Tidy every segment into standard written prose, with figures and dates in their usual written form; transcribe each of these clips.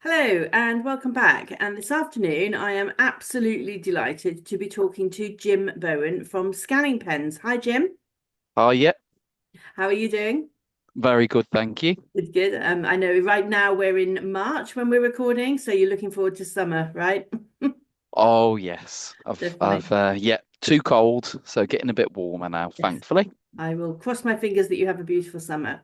Hello and welcome back. And this afternoon, I am absolutely delighted to be talking to Jim Bowen from Scanning Pens. Hi, Jim. Oh, yeah, How are you doing? very good, thank you. Good, good. I know right now we're in March when we're recording, so you're looking forward to summer, right? Oh, yes, Definitely. yeah, too cold, so getting a bit warmer now, Yes. thankfully. I will cross my fingers that you have a beautiful summer.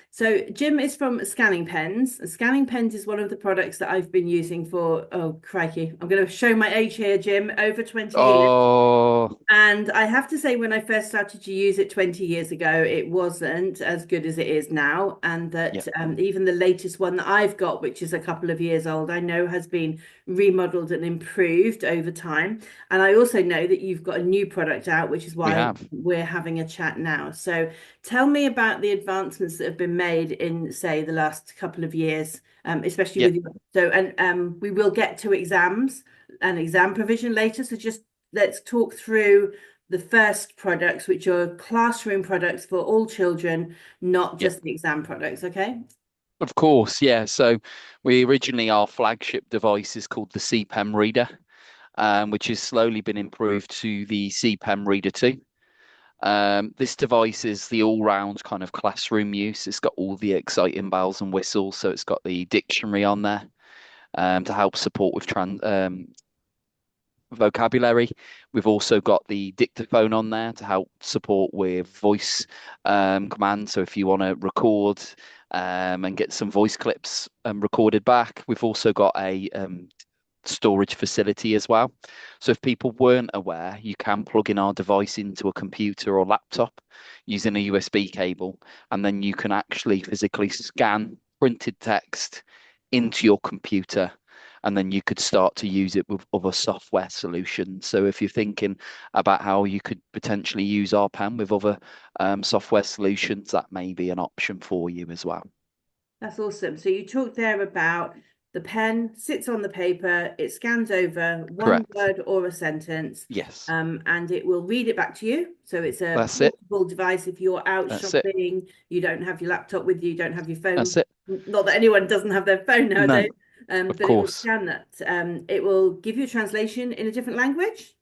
So Jim is from Scanning Pens. Scanning Pens is one of the products that I've been using for, oh crikey, I'm going to show my age here, Jim, over 20 years. Oh, And I have to say, when I first started to use it 20 years ago, it wasn't as good as it is now. And yeah, that even the latest one that I've got, which is a couple of years old, I know has been remodeled and improved over time. And I also know that you've got a new product out, which is we why have. we're having a chat now. So tell me about the advancements that have been made in, say, the last couple of years, especially Yeah, with your, and we will get to exams and exam provision later. So just let's talk through the first products, which are classroom products for all children, not yeah, just the exam products. Okay. of course, yeah. So we originally, our flagship device is called the C-Pen Reader, which has slowly been improved to the C-Pen Reader 2. This device is the all-round kind of classroom use. It's got all the exciting bells and whistles, so it's got the dictionary on there to help support with vocabulary. We've also got the dictaphone on there to help support with voice commands. So if you want to record and get some voice clips recorded back, we've also got a storage facility as well. So if people weren't aware, you can plug in our device into a computer or laptop using a USB cable, and then you can actually physically scan printed text into your computer, and then you could start to use it with other software solutions. So if you're thinking about how you could potentially use our pen with other software solutions, that may be an option for you as well. That's awesome. So you talked there about the pen sits on the paper, it scans over one Correct. word or a sentence, Yes. and it will read it back to you. So it's a That's it. portable device. If you're out That's it. shopping, you don't have your laptop with you, you don't have your phone. That's it. Not that anyone doesn't have their phone No, nowadays, of but it will course. scan that. It will give you a translation in a different language.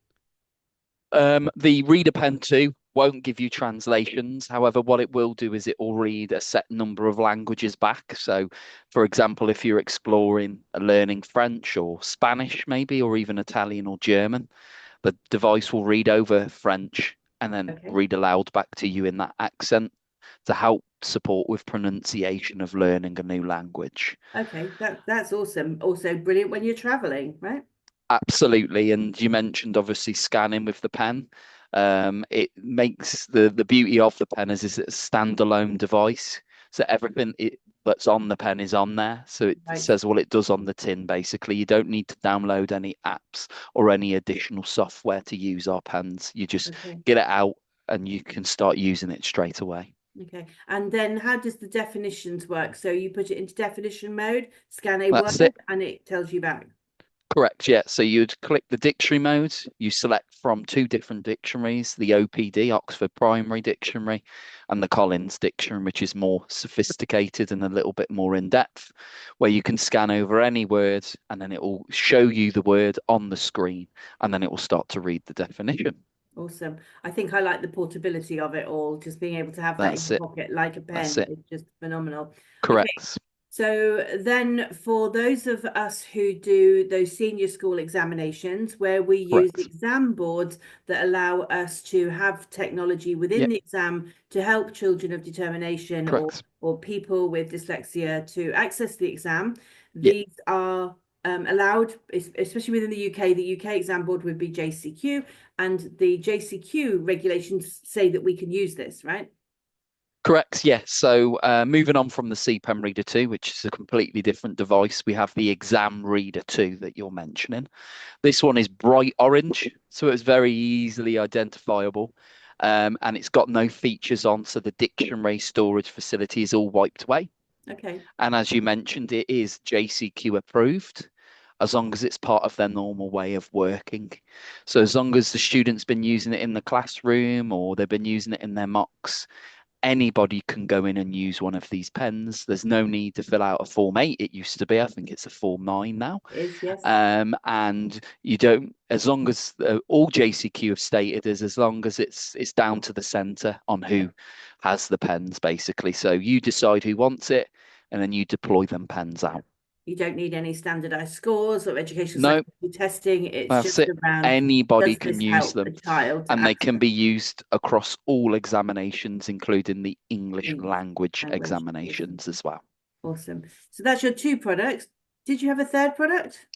The Reader Pen 2 won't give you translations. However, what it will do is it will read a set number of languages back. So, for example, if you're exploring learning French or Spanish, maybe, or even Italian or German, the device will read over French and then Okay. read aloud back to you in that accent to help support with pronunciation of learning a new language. Okay, that's awesome. Also brilliant when you're traveling, right? Absolutely. And you mentioned obviously scanning with the pen. It makes the beauty of the pen is it's a standalone device. So that's on the pen is on there. So it Right. says what it does on the tin, basically. You don't need to download any apps or any additional software to use our pens. You just Okay. get it out and you can start using it straight away. Okay. And then how does the definitions work? So you put it into definition mode, scan a That's word, it. and it tells you back. Correct, yeah. So you'd click the dictionary mode. You select from two different dictionaries, the OPD, Oxford Primary Dictionary, and the Collins Dictionary, which is more sophisticated and a little bit more in depth, where you can scan over any word and then it will show you the word on the screen, and then it will start to read the definition. Awesome. I think I like the portability of it all, just being able to have that in That's your it. pocket like a That's pen. it. It's just phenomenal. Okay. Correct. So then for those of us who do those senior school examinations where we use Correct. exam boards that allow us to have technology within Yeah, the exam to help children of determination correct. or people with dyslexia to access the exam, Yeah. these are allowed, especially within the UK. The UK exam board would be JCQ, and the JCQ regulations say that we can use this, right? Correct, yes. So moving on from the C-Pen Reader 2, which is a completely different device, we have the Exam Reader 2 that you're mentioning. This one is bright orange, so it's very easily identifiable. And it's got no features on, so the dictionary storage facility is all wiped away. Okay. And as you mentioned, it is JCQ approved, as long as it's part of their normal way of working. So as long as the student's been using it in the classroom or they've been using it in their mocks, anybody can go in and use one of these pens. There's no need to fill out a Form 8. It used to be, I think it's a Form 9 now. Is, yes. And you don't, as long as all JCQ have stated is as long as it's down to the centre on who has the pens, basically. So you decide who wants it, and then you deploy them pens out. You don't need any standardized scores or educational No, psychology testing. It's that's just it. around, Anybody does can this use help a them, child to and they can access be used across all examinations, including the English English language language? Awesome. examinations as well. Awesome. So that's your two products. Did you have a third product?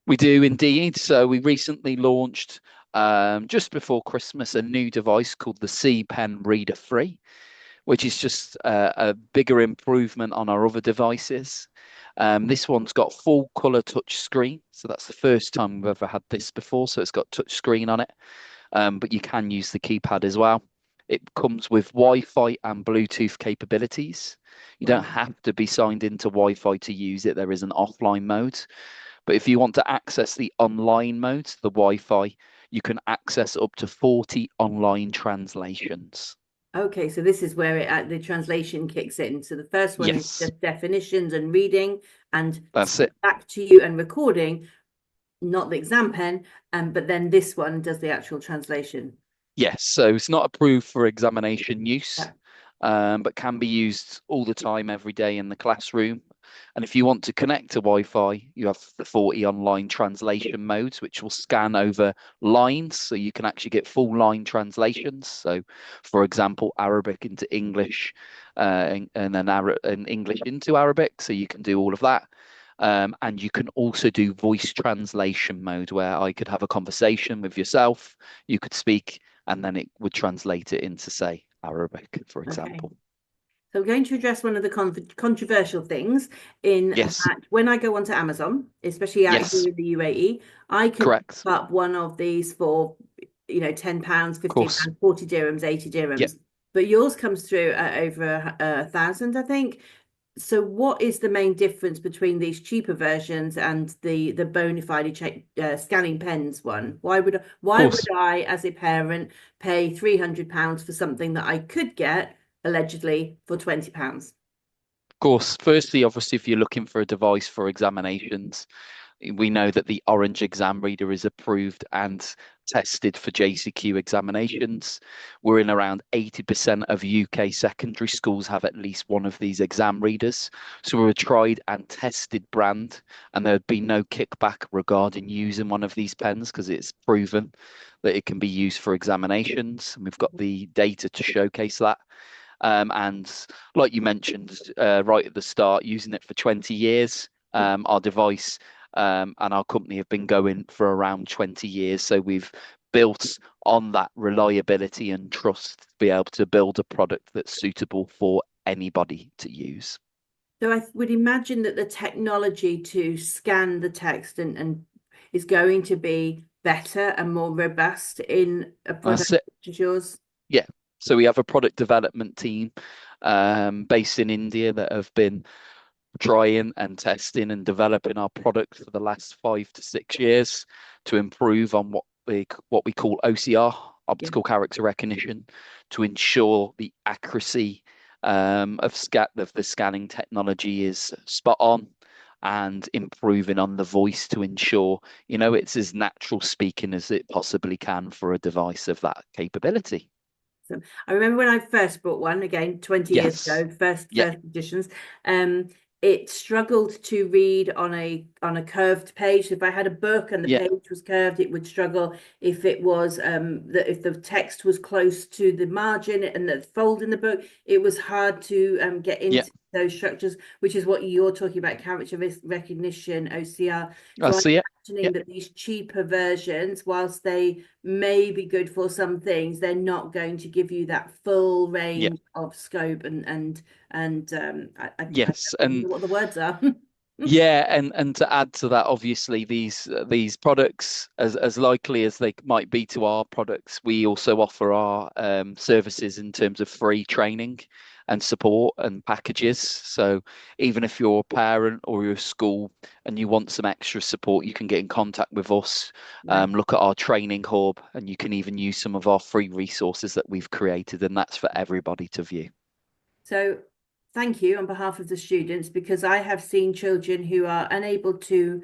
We do indeed. So we recently launched, just before Christmas, a new device called the C-Pen Reader FRE, which is just a bigger improvement on our other devices. This one's got full color touch screen. So that's the first time we've ever had this before. So it's got touch screen on it, but you can use the keypad as well. It comes with Wi-Fi and Bluetooth capabilities. You don't Wow. have to be signed into Wi-Fi to use it. There is an offline mode. But if you want to access the online mode, the Wi-Fi, you can access up to 40 online translations. Okay, so this is where the translation kicks in. So the first one is Yes, just definitions and reading and that's it. back to you and recording, not the exam pen, but then this one does the actual translation. Yes, so it's not approved for examination use, Yeah. but can be used all the time, every day in the classroom. And if you want to connect to Wi-Fi, you have the 40 online translation modes, which will scan over lines, so you can actually get full line translations. So, for example, Arabic into English, and then and English into Arabic, so you can do all of that. And you can also do voice translation mode, where I could have a conversation with yourself, you could speak, and then it would translate it into, say, Arabic, for Okay. example. So we're going to address one of the controversial things in Yes, that when I go onto Amazon, especially out here yes, in the UAE, I can pick correct. up one of these for, £10, Of course. £15, 40 dirhams, 80 Yeah. dirhams. But yours comes through at over 1,000, I think. So what is the main difference between these cheaper versions and the bona fide scanning pens one? Of Why would course. I, as a parent, pay £300 for something that I could get allegedly for £20? Of course. Firstly, obviously, if you're looking for a device for examinations, we know that the Orange exam reader is approved and tested for JCQ examinations. We're in around 80% of UK secondary schools have at least one of these exam readers. So we're a tried and tested brand, and there'd be no kickback regarding using one of these pens because it's proven that it can be used for examinations. And we've got the data to showcase that. And like you mentioned right at the start, using it for 20 years, our device and our company have been going for around 20 years. So we've built on that reliability and trust to be able to build a product that's suitable for anybody to use. So I would imagine that the technology to scan the text and is going to be better and more robust in a product That's it. such as yours. Yeah. So we have a product development team based in India that have been trying and testing and developing our product for the last 5 to 6 years to improve on what we call OCR, Yeah. optical character recognition, to ensure the accuracy of the scanning technology is spot on, and improving on the voice to ensure, it's as natural speaking as it possibly can for a device of that capability. So I remember when I first bought one, again 20 years Yes. ago, first Yeah. editions. It struggled to read on a curved page. If I had a book and the Yeah. page was curved, it would struggle. If it was if the text was close to the margin and the fold in the book, it was hard to get Yeah. into those structures, which is what you're talking about, character recognition, OCR. I So I'm see it. Yeah. imagining that these cheaper versions, whilst they may be good for some things, they're not going to give you that full Yeah. range of scope and I Yes. don't even know what the words are. Yeah, and to add to that, obviously these products, as likely as they might be to our products, we also offer our services in terms of free training and support and packages. So even if you're a parent or you're a school and you want some extra support, you can get in contact with us, Right. look at our training hub, and you can even use some of our free resources that we've created, and that's for everybody to view. So thank you on behalf of the students, because I have seen children who are unable to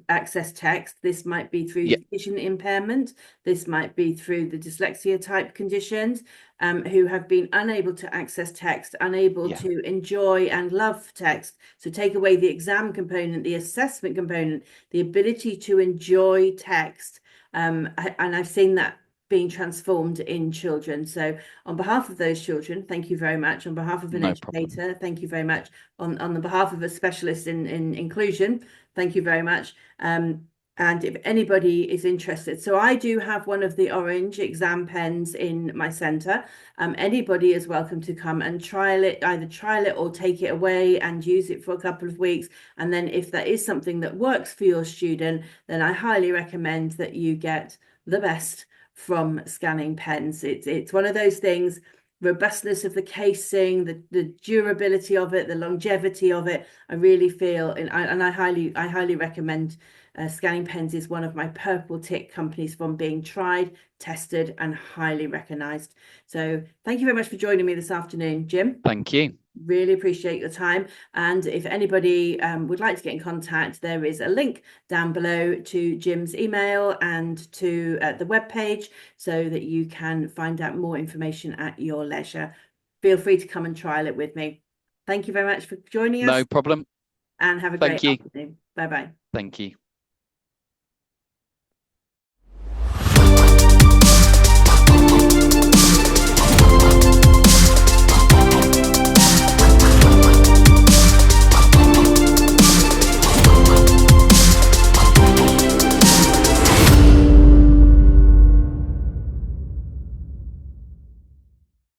access text. This might be through Yeah, vision impairment. This might be through the dyslexia type conditions, who have been unable to access text, unable yeah, to enjoy and love text. So take away the exam component, the assessment component, the ability to enjoy text. And I've seen that being transformed in children. So on behalf of those children, thank you very much. On behalf of an no problem. educator, thank you very much. On the behalf of a specialist in inclusion, thank you very much. And if anybody is interested, so I do have one of the orange exam pens in my centre. Anybody is welcome to come and trial it, either trial it or take it away and use it for a couple of weeks. And then if that is something that works for your student, then I highly recommend that you get the best from scanning pens. It's one of those things, robustness of the casing, the durability of it, the longevity of it. I really feel, and I highly recommend. Scanning Pens is one of my purple tick companies from being tried, tested, and highly recognized. So thank you very much for joining me this afternoon, Jim. Thank you. Really appreciate your time. And if anybody would like to get in contact, there is a link down below to Jim's email and to the webpage, so that you can find out more information at your leisure. Feel free to come and trial it with me. Thank you very much for joining us, No problem. and have a great Thank you. afternoon. Bye bye. Thank you.